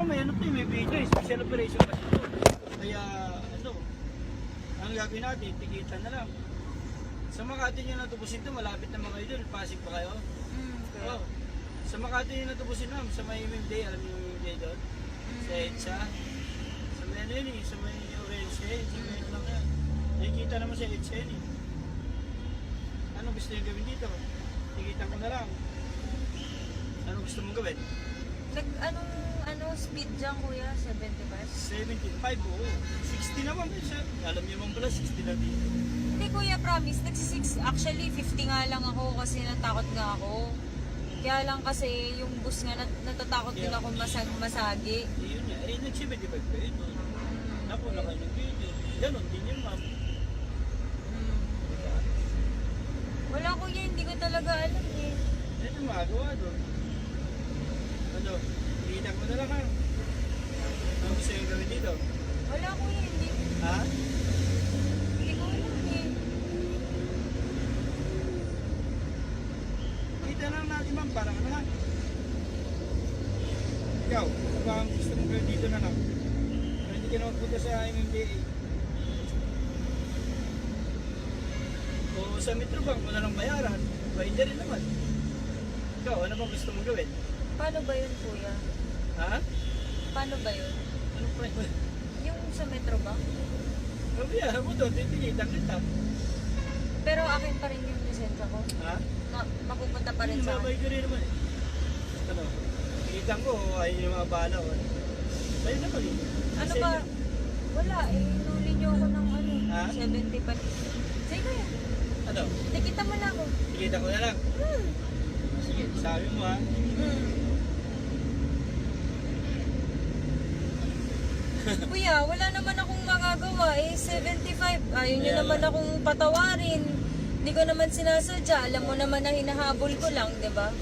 May ano to, may video, special operation kasi to. Kaya ano, ang gagawin natin, tikitan na lang. Sa Makati nyo natubusin to, malapit na mga idol, Pasig pa kayo? Okay. Oh. Sa Makati nyo natubusin ma'am, sa may Mimday, alam niyo yung Mimday doon? Sa EDSA. Sa may ano yun eh, sa may Orange, sa may ano lang yan. Nakikita naman sa EDSA yun eh. Ano gusto nyo gawin dito? Tikitan ko na lang. Ano gusto mong gawin? Anong speed dyan kuya? 75? 75 oo. 60 naman siya. Alam niyo naman pala 60 na dito. Hindi kuya, promise. Actually 50 nga lang ako kasi natakot nga ako. Kaya lang kasi yung bus nga natatakot din ako masagi. Yun niya. Eh nag-75 pa yun. Naku na kayo ng video. Ganon din yun ma'am. Wala kuya, hindi ko talaga alam eh. Ano magawa doon? Ano? Tingnan ko na lang ha. Ano gusto yung gawin dito? Wala kuya, hindi. Ha? Hindi ko alam eh. Kita lang natin ma'am. Parang ano ha? Ikaw, ano ba ang gusto mong gawin dito na lang? Para hindi ka na magpunta sa MMDA. O sa Metrobank, wala lang bayaran. Bayan rin naman. Ikaw, ano ba gusto mong gawin? Paano ba yun kuya? Ha? Paano ba yun? Ano pa yun? Yung sa Metro ba? Sabihan mo doon, titinitan kita. Pero akin pa rin yung lisensya ko. Ha? Mapupunta pa rin sa Babay akin. ko rin naman eh. Ano? Tinitan ko, ayaw yung mga bala ko. Tayo naman eh. Ano Kasi ba? Wala eh. Inuli niyo ako ng ano, Ha? 70 pa. Sige kuya. Ano? Nakita mo na ako. Tinitan ko na lang. Sige, sabi mo ha. Kuya, wala naman akong magagawa eh. 75. Ayaw niyo Yeah. naman akong patawarin. Hindi ko naman sinasadya. Alam mo naman na hinahabol ko lang, di ba?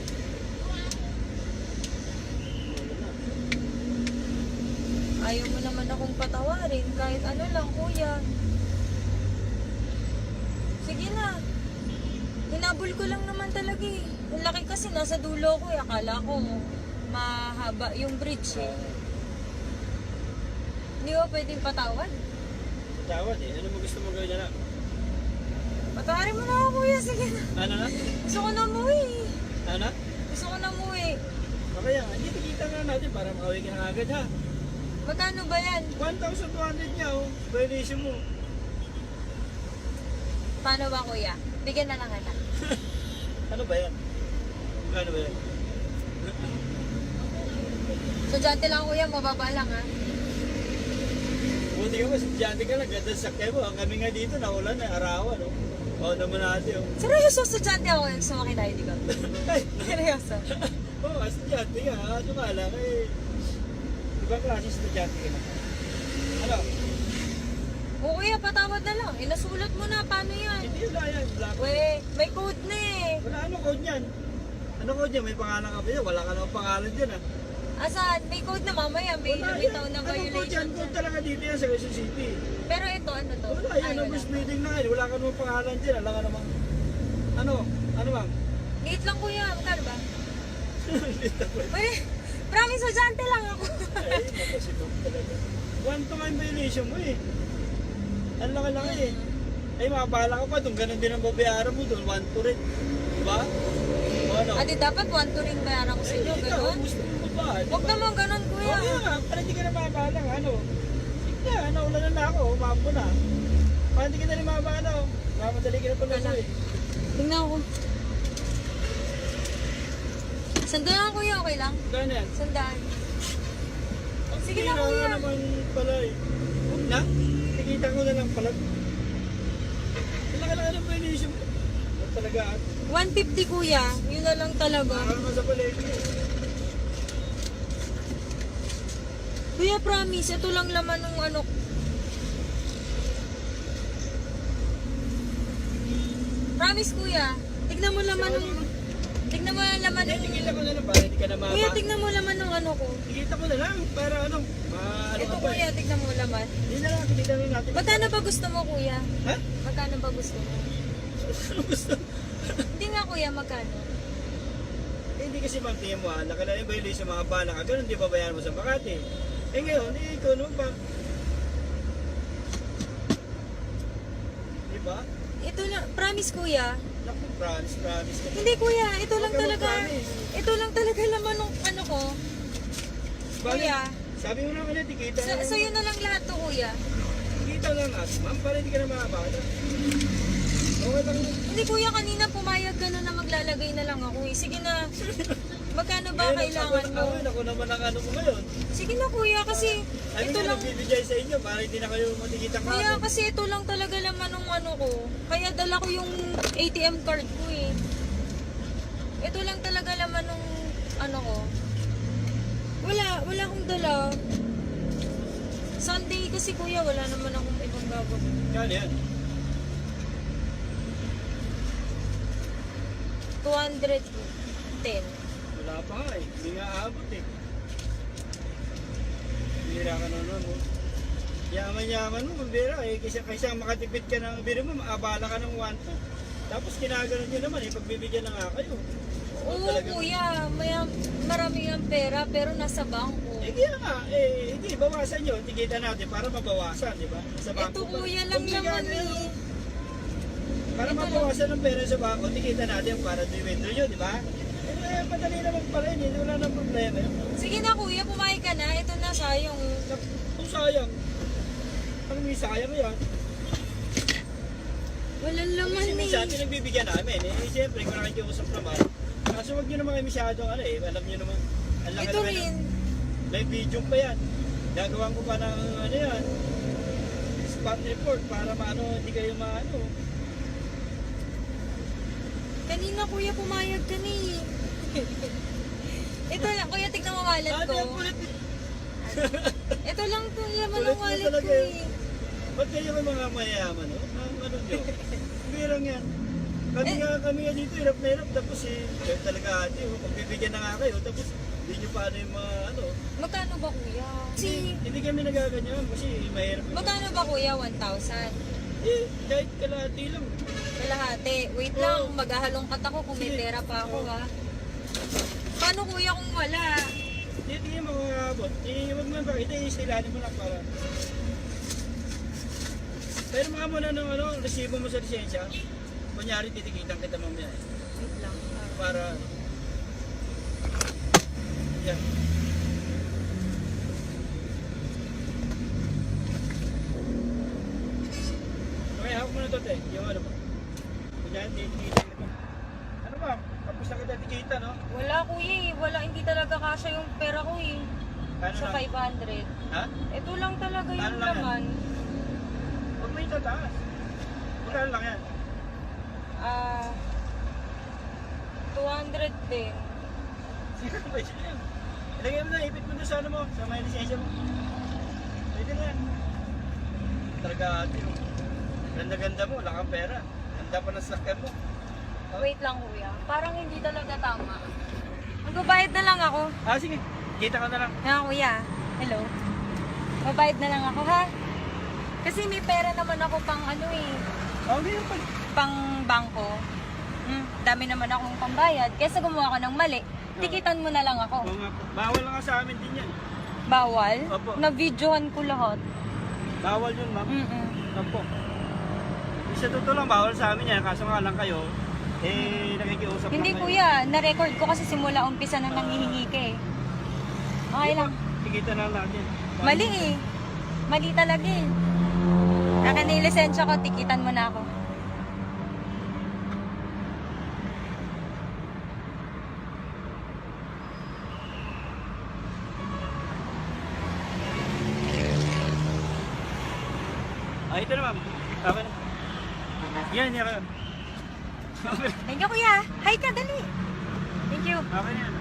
Ayaw mo naman akong patawarin. Kahit ano lang, kuya. Sige na. Hinabol ko lang naman talaga eh. Ang laki kasi nasa dulo ko eh. Akala ko mahaba yung bridge eh. Hindi ko pwedeng patawad. Tawad eh. Ano mo gusto mo gawin na lang? Patawarin mo na ako kuya. Sige na. Ano na? Gusto ko na umuwi. Ano? Gusto ko na umuwi. Okay yan. Hindi tikita nga natin para makawin ka na agad ha. Magkano ba yan? 1,200 niya oh. Violation mo. Paano ba kuya? Bigyan na lang kita. Ano ba yan? Ano ba yan? So dyan lang kuya, mababa lang ha. Buti ka ba, estudyante ka lang, ganda sa sakya mo. Kami nga dito, naulan na, arawan, no? Oo naman natin, oh. Seryoso, estudyante ako yung sumakit tayo, di ba? Ay, Seryoso. oo, estudyante ka, ano ka lang, eh. Ibang klase estudyante ka na. Ano? O kuya, patawad na lang. Inasulat mo na, paano yan? Hindi wala yan, black. We, may code na eh. Wala, ano code yan? Ano code yan? May pangalan ka ba yan? Wala ka namang pangalan dyan, ah. Asan? May code na mamaya, may Wala lumitaw yan. na Anong code yan? violation. Code talaga dito yan sa Quezon City. Pero ito, ano to? Wala yan, Ay, ang bus meeting na yan. Wala ka namang pangalan dyan. Wala ka namang... Ano? Ano bang? Liit lang kuya, magkano ba? Uy, promise, estudyante lang ako. Ay, makasinong talaga. 1 to 9 violation mo eh. Ang laki-laki eh. Ay, makabahala ka pa doon. Ganun din ang babayaran mo doon. 1 to rin. Diba? O ano? Adi, dapat 1 to rin bayaran ko sa inyo, Ikaw, gano'n? gusto mo ba? Huwag naman gano'n kuya. Oo nga, para hindi ka na makabahala. Ano? Sige na, naulan na ako. Umambo na. Para hindi ka na rin makabahala. Mamadali ka na pala Wala. eh. Tingnan ko. Sandaan kuya, okay lang? Gano'n yan? Sandaan. Sige na, Hindi kuya. naman pala eh. Huwag na. Nakikita ko na lang pala. Laki-laki ng violation mo. Huwag talaga. 150 kuya, yun na lang talaga. Parang nasa palengke eh. Kuya, promise, ito lang laman ng ano. Promise kuya, tignan mo laman ng... Tignan mo yung laman ng... Tikita ko na lang para hindi ka na mama. Kuya, tignan mo laman ng ano ko. Tikita ko na lang para ano. Ano Ito ka ba kuya, eh. tignan mo laman. Hindi na lang, tikita na natin. Magkano ba gusto mo kuya? Ha? Magkano ba gusto mo? Ano gusto? Hindi nga kuya, magkano? Eh, hindi kasi ma'am, tingin mo nakalala yung violation mga bala ka, ganun di ba bayaran mo sa Makati? Eh ngayon, ikaw naman ba? Di ba? Ito lang, promise kuya. Naku, promise ka. Hindi kuya, ito lang Huwag ka talaga. mag-promise. Ito lang talaga laman ng ano ko. Bakit? Kuya, Sabi mo naman tikita na. sa'yo na lang lahat to kuya. Tikita lang at ma'am, para hindi ka na makabala. Okay lang. Hindi kuya, kanina pumayag ka na maglalagay na lang ako eh. Sige na. Magkano ba kailangan mo? Ako naman ang ano ko ngayon. Sige na kuya, kasi Sabi ito nga, lang. nagbibigay sa inyo para hindi na kayo matikita ka. Kuya, kasi ito lang talaga laman ng ano ko. Kaya dala ko yung ATM card ko eh. Ito lang talaga laman ng ano ko. Wala akong dala. Sunday kasi kuya, wala naman akong ibang gagawin. Yan, yan. 210. Wala pa nga eh. Hindi nga aabot eh. Bira ka na nun. Oh. Yaman-yaman mo, bira eh. Kaysa makatipid ka ng biro mo, maabala ka ng 1 Tapos kinaganon nyo naman eh, pagbibigyan na nga kayo. Oo Talagang- kuya, marami ang pera pero nasa bangko. Eh kaya nga, hindi, bawasan nyo. Tigita natin para mabawasan, di ba? Sa Ito kuya lang naman eh. Para Ito mabawasan ng pera sa bangko, tigita natin para di-withdraw nyo, di ba? Madali naman pala yun, eh. Wala nang problema yun. Sige na kuya, pumayag ka na. Ito na sayang. Kung sayang, ano may sayang yan? Walang laman Kasi minsan, eh. pinagbibigyan namin, siyempre, kung nakikiusap naman, kaso wag nyo naman kayo masyadong, alam nyo naman, ang laki Ito naman rin. may video pa yan. Gagawin ko pa ng, spot report para maano, hindi kayo maano. Kanina kuya, pumayag ka na eh. Ito lang, kuya, tignan mo wallet ko. Ang kulit. Ito lang to, laman Kulit ng mo wallet talaga ko eh. eh. Ba't kayo may mga mayayaman, no? Ang ano nyo? Birang yan. Kami nga dito, hirap na hirap. Tapos kayo talaga ate, pagbibigyan na nga kayo. Tapos hindi nyo paano yung mga ano. Magkano ba kuya? Hindi kami nagaganyan kasi mahirap. Magkano ba kuya? 1,000. Kahit kalahati lang. Kalahati. Wait lang, maghahalongkat ako kung may pera pa ako ha. Paano kuya kung wala? Hindi yung mga abot. Huwag mo pakita, isilanin mo lang para. Pero mga muna ng resibo mo sa lisensya. Kunyari, titikitan kita mamaya. Wait lang. Para. Yan. Okay, hawak mo na ito, te. Yung ano ba? Kunyari, titikitan kita. Ano ba? Tapos na kita tikita, no? Wala kuya eh. Wala, hindi talaga kasya yung pera ko eh. Paano Sa lang? 500. Ha? Ito lang talaga Paano yung lang yan? laman. Huwag mo itataas. Magkano lang yan? 210. Pwede na yan. Ilagay mo na, ipit mo na sa ano mo, sa may lisensya mo. Pwede na yan. Talaga ate, oh. Ganda-ganda mo, wala kang pera. Ganda pa ng sakyan mo. Wait lang kuya. Parang hindi talaga tama. Magbabayad na lang ako. Sige, kita ka na lang. Ha kuya. Hello. Babayad na lang ako ha. Kasi may pera naman ako pang ano eh. Okay yan pala. Pang bangko. Dami naman akong pambayad. Kesa gumawa ko ng mali, tikitan mo na lang ako. Oo nga po. Bawal lang nga sa amin din yan. Bawal? Opo. Na-videohan ko lahat. Bawal yun, ma'am. Opo. Sa totoo lang, bawal sa amin yan. Kaso nga lang kayo, nakikiusap Hindi lang kayo. kuya, na-record ko kasi simula umpisa na nanghihingi ka eh. Okay lang. Tikita na natin. Mali eh. Mali talaga eh. Akin na yung lisensya ko, tikitan mo na ako. Ito na, ma'am. Okay na. Yan, yan. Thank you kuya. Hi ka, dali. Thank you. Okay na yan.